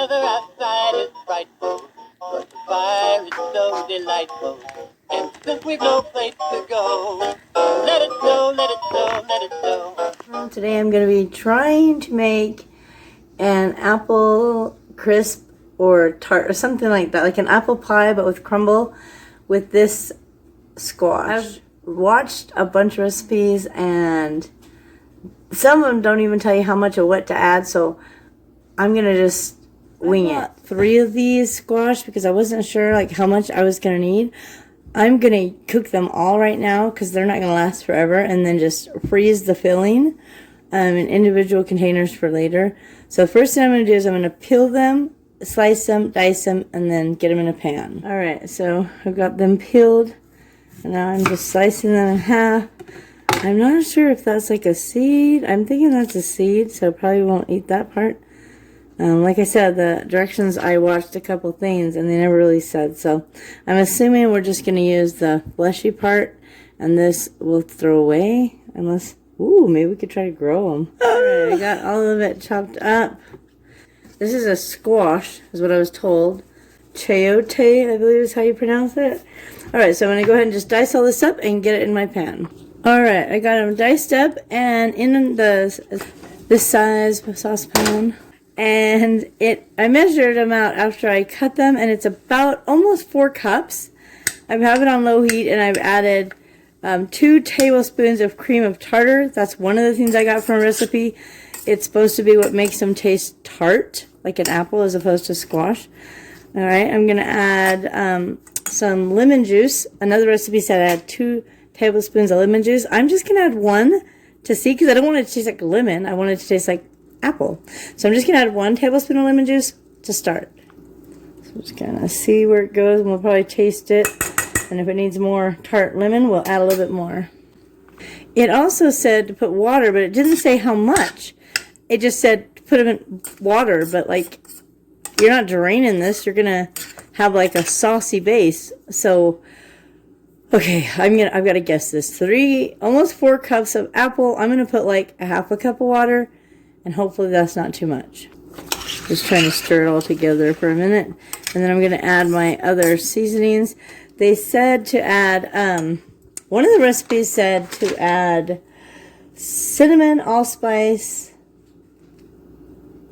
weather outside is frightful, but the fire is so delightful. And since we've no place to go, let it go, let it go, let it go. Well, today I'm going to be trying to make an apple crisp or tart or something like that, like an apple pie but with crumble with this squash. I've watched a bunch of recipes and some of them don't even tell you how much or what to add, so I'm going to just wing it. 3 of these squash because I wasn't sure like how much I was going to need. I'm going to cook them all right now because they're not going to last forever, and then just freeze the filling in individual containers for later. So the first thing I'm going to do is I'm going to peel them, slice them, dice them, and then get them in a pan. Alright, so I've got them peeled, and now I'm just slicing them in half. I'm not sure if that's like a seed. I'm thinking that's a seed, so I probably won't eat that part. Like I said, the directions, I watched a couple things and they never really said, so I'm assuming we're just going to use the fleshy part and this we'll throw away unless, ooh, maybe we could try to grow them. Alright, I got all of it chopped up. This is a squash, is what I was told. Giotto, I believe is how you pronounce it. Alright, so I'm going to go ahead and just dice all this up and get it in my pan. Alright, I got them diced up and in this size saucepan. And I measured them out after I cut them, and it's about almost 4 cups. I have it on low heat, and I've added 2 tablespoons of cream of tartar. That's one of the things I got from a recipe. It's supposed to be what makes them taste tart, like an apple as opposed to squash. Alright, I'm going to add some lemon juice. Another recipe said I had 2 tablespoons of lemon juice. I'm just going to add 1 to see, because I don't want it to taste like lemon. I want it to taste like apple. So I'm just going to add 1 tablespoon of lemon juice to start. So I'm just going to see where it goes, and we'll probably taste it. And if it needs more tart lemon, we'll add a little bit more. It also said to put water, but it didn't say how much. It just said to put them in water, but like, you're not draining this. You're going to have like a saucy base. So, okay, I've got to guess this. Almost 4 cups of apple. I'm going to put like a half a cup of water. And hopefully that's not too much. Just trying to stir it all together for a minute. And then I'm going to add my other seasonings. They said to add, one of the recipes said to add cinnamon, allspice,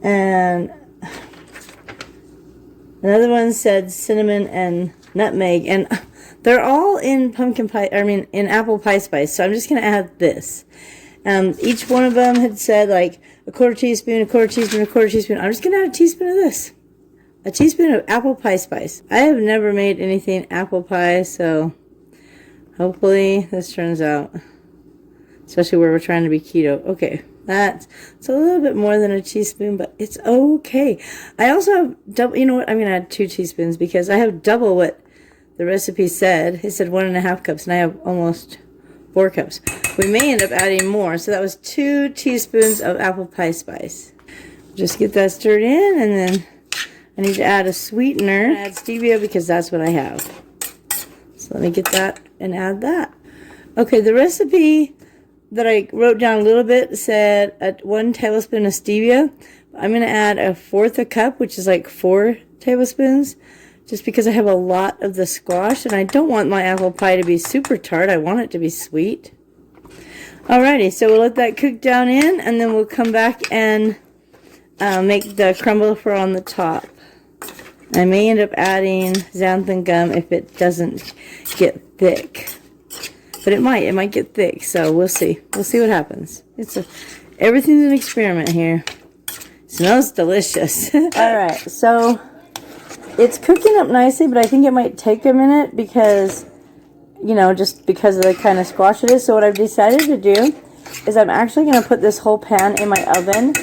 and another one said cinnamon and nutmeg. And they're all in in apple pie spice. So I'm just going to add this. Each one of them had said like a quarter teaspoon, a quarter teaspoon, a quarter teaspoon. I'm just going to add a teaspoon of this. A teaspoon of apple pie spice. I have never made anything apple pie, so hopefully this turns out. Especially where we're trying to be keto. Okay, it's a little bit more than a teaspoon, but it's okay. I also have double, you know what, I'm going to add 2 teaspoons because I have double what the recipe said. It said 1.5 cups, and I have almost 4 cups. We may end up adding more. So that was 2 teaspoons of apple pie spice. Just get that stirred in, and then I need to add a sweetener. Add stevia because that's what I have. So let me get that and add that. Okay, the recipe that I wrote down a little bit said 1 tablespoon of stevia. I'm going to add 1/4 cup, which is like 4 tablespoons. Just because I have a lot of the squash, and I don't want my apple pie to be super tart. I want it to be sweet. Alrighty, so we'll let that cook down in, and then we'll come back and make the crumble for on the top. I may end up adding xanthan gum if it doesn't get thick. But it might get thick, so we'll see. We'll see what happens. Everything's an experiment here. Smells delicious. Alright, so it's cooking up nicely, but I think it might take a minute because, you know, just because of the kind of squash it is. So what I've decided to do is I'm actually going to put this whole pan in my oven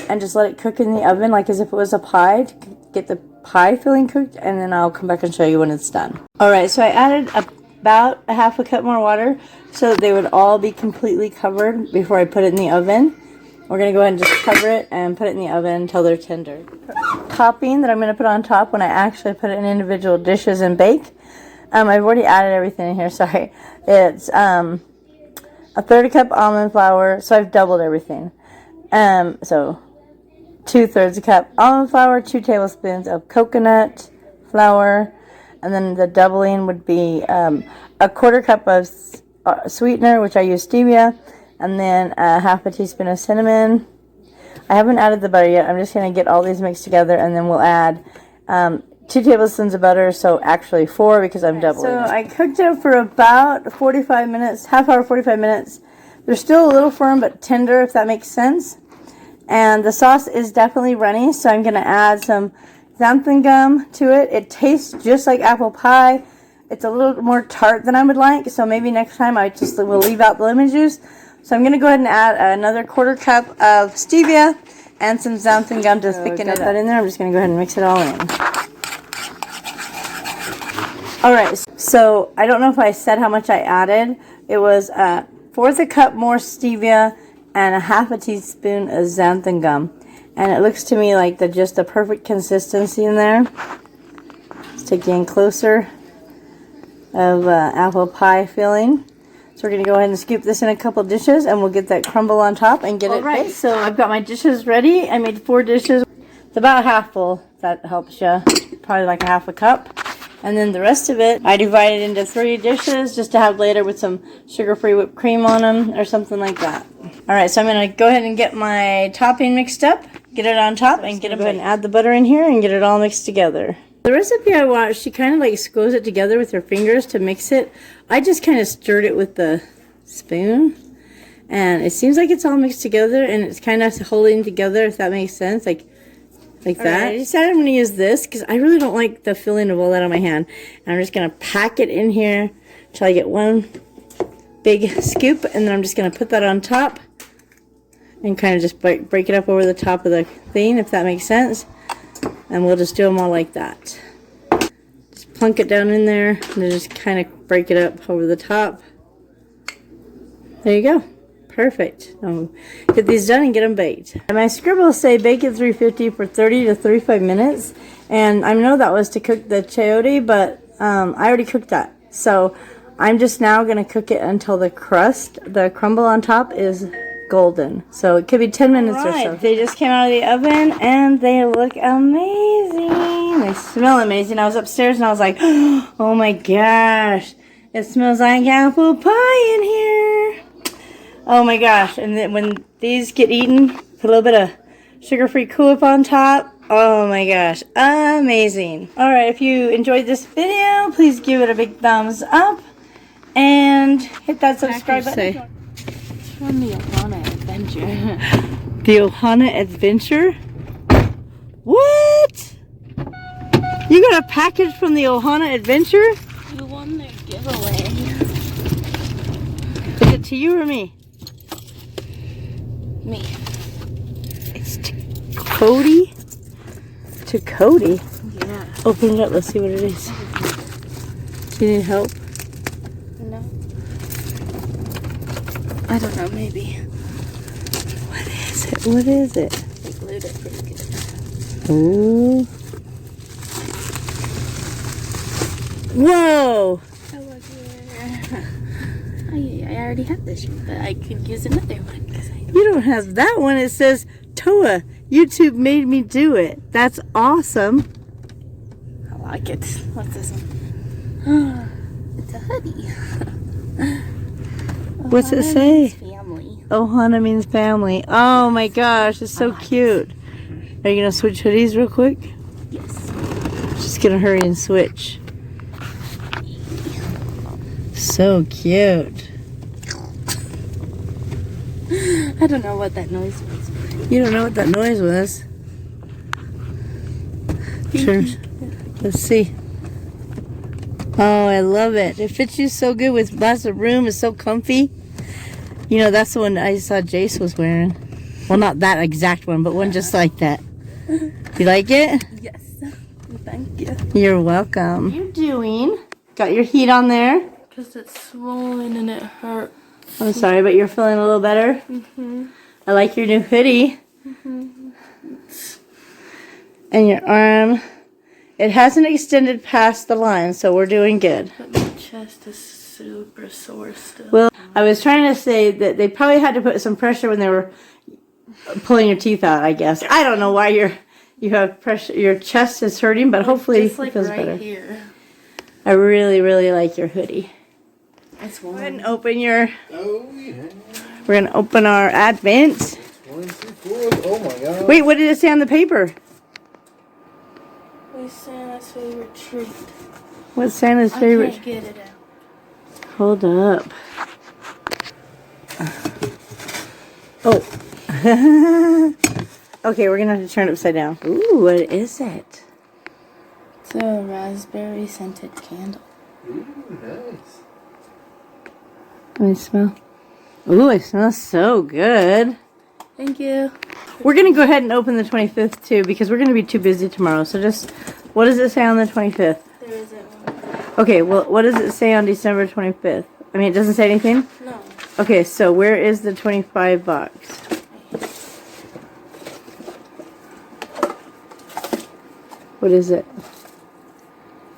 and just let it cook in the oven like as if it was a pie to get the pie filling cooked, and then I'll come back and show you when it's done. Alright, so I added about 1/2 cup more water so that they would all be completely covered before I put it in the oven. We're going to go ahead and just cover it and put it in the oven until they're tender. Topping that I'm going to put on top when I actually put it in individual dishes and bake. I've already added everything in here, sorry. It's a 1/3 cup almond flour, so I've doubled everything. So 2/3 cup almond flour, 2 tablespoons of coconut flour, and then the doubling would be a 1/4 cup of sweetener, which I use stevia, and then a 1/2 teaspoon of cinnamon. I haven't added the butter yet. I'm just going to get all these mixed together, and then we'll add 2 tablespoons of butter, so actually 4 because I'm doubling. So I cooked it for about 45 minutes, half hour, 45 minutes. They're still a little firm but tender, if that makes sense. And the sauce is definitely runny, so I'm going to add some xanthan gum to it. It tastes just like apple pie. It's a little more tart than I would like, so maybe next time I just will leave out the lemon juice. So I'm going to go ahead and add another 1/4 cup of stevia and some xanthan gum to thicken it up. In there, I'm just going to go ahead and mix it all in. Alright, so I don't know if I said how much I added. It was 1/4 cup more stevia and a 1/2 teaspoon of xanthan gum. And it looks to me like just the perfect consistency in there. Let's take you in closer of apple pie filling. So we're going to go ahead and scoop this in a couple dishes, and we'll get that crumble on top and get it baked. So I've got my dishes ready. I made 4 dishes. It's about half full, if that helps you. Probably like a 1/2 cup. And then the rest of it, I divided into 3 dishes just to have later with some sugar-free whipped cream on them or something like that. Alright, so I'm going to go ahead and get my topping mixed up, get it on top, and go ahead and add the butter in here and get it all mixed together. The recipe I watched, she kind of like squoze it together with her fingers to mix it. I just kind of stirred it with the spoon. And it seems like it's all mixed together and it's kind of holding together, if that makes sense. Like that. I decided I'm going to use this because I really don't like the feeling of all that on my hand. And I'm just going to pack it in here until I get one big scoop. And then I'm just going to put that on top and kind of just break it up over the top of the thing, if that makes sense. And we'll just do them all like that. Just plunk it down in there and then just kind of break it up over the top. There you go. Perfect. Get these done and get them baked. And my scribbles say bake at 350 for 30 to 35 minutes. And I know that was to cook the chayote, but I already cooked that. So I'm just now going to cook it until the crust, the crumble on top is golden. So it could be 10 minutes or so. They just came out of the oven and they look amazing. They smell amazing. I was upstairs and I was like, oh my gosh. It smells like apple pie in here. Oh my gosh, and then when these get eaten, put a little bit of sugar-free Cool Whip on top. Oh my gosh, amazing. Alright, if you enjoyed this video, please give it a big thumbs up and hit that subscribe button. It's from the Ohana Adventure. The Ohana Adventure? What? You got a package from the Ohana Adventure? You won their giveaway. Is it to you or me? Me. It's to Cody? To Cody? Yeah. Open it up, let's see what it is. Do you need help? No. I don't know, maybe. What is it? What is it? They glued it pretty good. Ooh. Whoa! Oh, look here. I already have this one, but I could use another one. You don't have that one. It says, Toa, YouTube made me do it. That's awesome. I like it. What's this one? It's a hoodie. What's it say? Family. Ohana means family. Oh my gosh, it's so cute. Are you going to switch hoodies real quick? Yes. Just going to hurry and switch. So cute. I don't know what that noise was. You don't know what that noise was? Sure. Let's see. Oh, I love it. It fits you so good with lots of room. It's so comfy. You know, that's the one I saw Jace was wearing. Well, not that exact one, but one just like that. You like it? Yes. Thank you. You're welcome. What are you doing? Got your heat on there? Because it's swollen and it hurts. I'm sorry, but you're feeling a little better? Mm-hmm. I like your new hoodie. Mm-hmm. And your arm. It hasn't extended past the line, so we're doing good. But my chest is super sore still. Well, I was trying to say that they probably had to put some pressure when they were pulling your teeth out, I guess. I don't know why you have pressure. Your chest is hurting, but hopefully Just like it feels right better. here. I really, really like your hoodie. It's Go warm. ahead and open your. Oh, yeah. We're gonna open our Advent. 1, 2, 4. Oh my god. Wait, what did it say on the paper? What's Santa's favorite treat? What's Santa's I favorite? can't get it out. Hold up. Oh. Okay, we're gonna have to turn it upside down. Ooh, what is it? It's a raspberry scented candle. Ooh, nice. Let me smell. Ooh, it smells so good. Thank you. We're gonna go ahead and open the 25th too because we're gonna be too busy tomorrow. So just, what does it say on the 25th? There isn't one. Okay, well, what does it say on December 25th? I mean, it doesn't say anything? No. Okay, so where is the 25 box? What is it?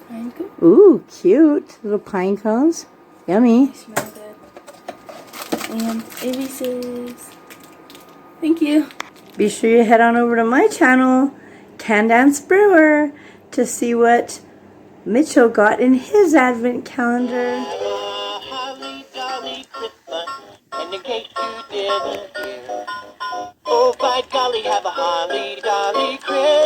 Pine cone? Ooh, cute. Little pine cones. Yummy. They smell good. And ABCs. Thank you. Be sure you head on over to my channel, Candance Brewer, to see what Mitchell got in his advent calendar. Holly jolly Christmas, and in case you didn't hear, oh by golly, have a holly jolly Christmas.